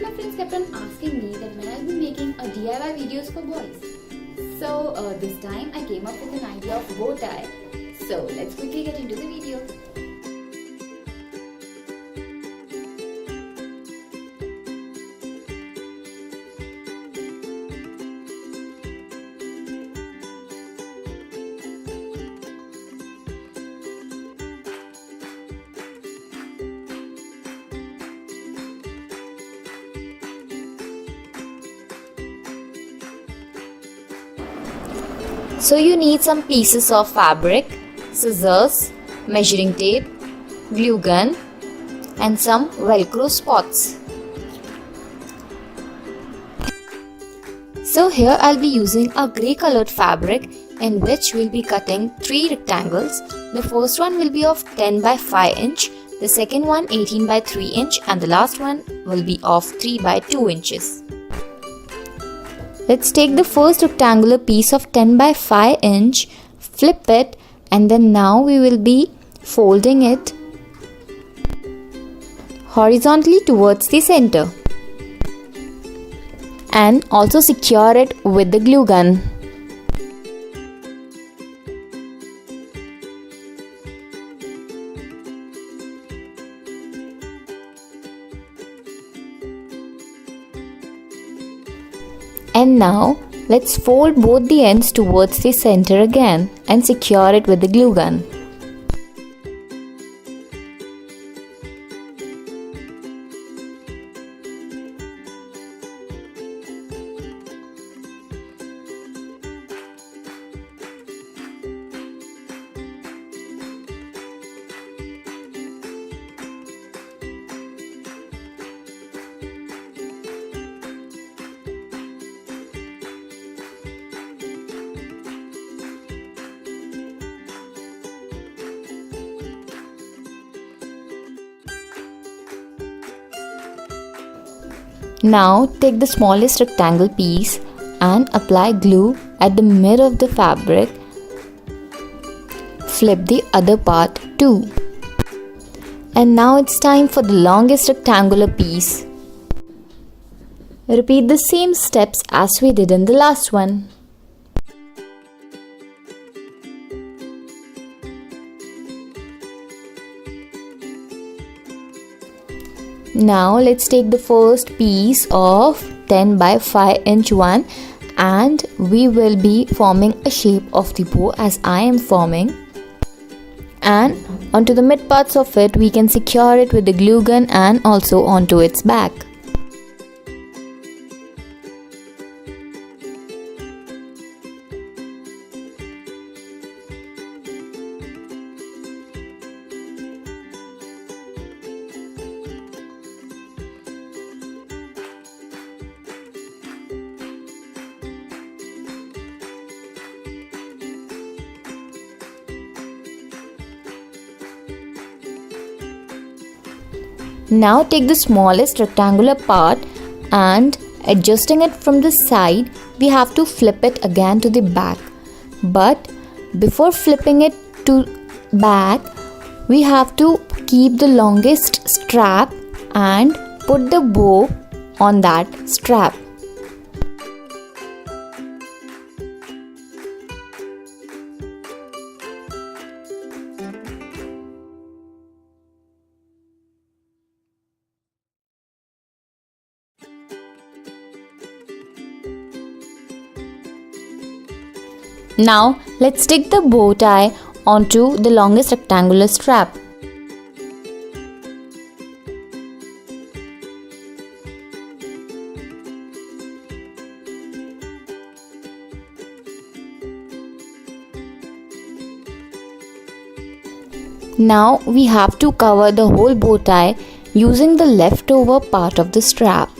my friends kept on asking me that when I'll be making a DIY videos for boys. So this time I came up with an idea of bow tie. So let's quickly get into the video. So you need some pieces of fabric, scissors, measuring tape, glue gun and some velcro spots. So here I'll be using a grey colored fabric in which we'll be cutting 3 rectangles. The first one will be of 10 by 5 inch, the second one 18 by 3 inch and the last one will be of 3 by 2 inches. Let's take the first rectangular piece of 10 by 5 inch, flip it and then now we will be folding it horizontally towards the center and also secure it with the glue gun. And now let's fold both the ends towards the center again and secure it with the glue gun. Now take the smallest rectangle piece and apply glue at the middle of the fabric. Flip the other part too. And now it's time for the longest rectangular piece. Repeat the same steps as we did in the last one. Now let's take the first piece of 10 by 5 inch one and we will be forming a shape of the bow as I am forming, and onto the mid parts of it we can secure it with the glue gun and also onto its back. Now take the smallest rectangular part and adjusting it from the side, we have to flip it again to the back. But before flipping it to back, we have to keep the longest strap and put the bow on that strap. Now let's stick the bow tie onto the longest rectangular strap. Now we have to cover the whole bow tie using the leftover part of the strap.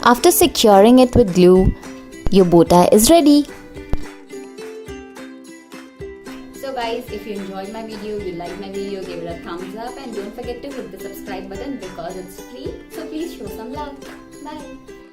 After securing it with glue, your bow tie is ready. So guys, if you enjoyed my video, you liked my video, give it a thumbs up and don't forget to hit the subscribe button because it's free. So please show some love. Bye.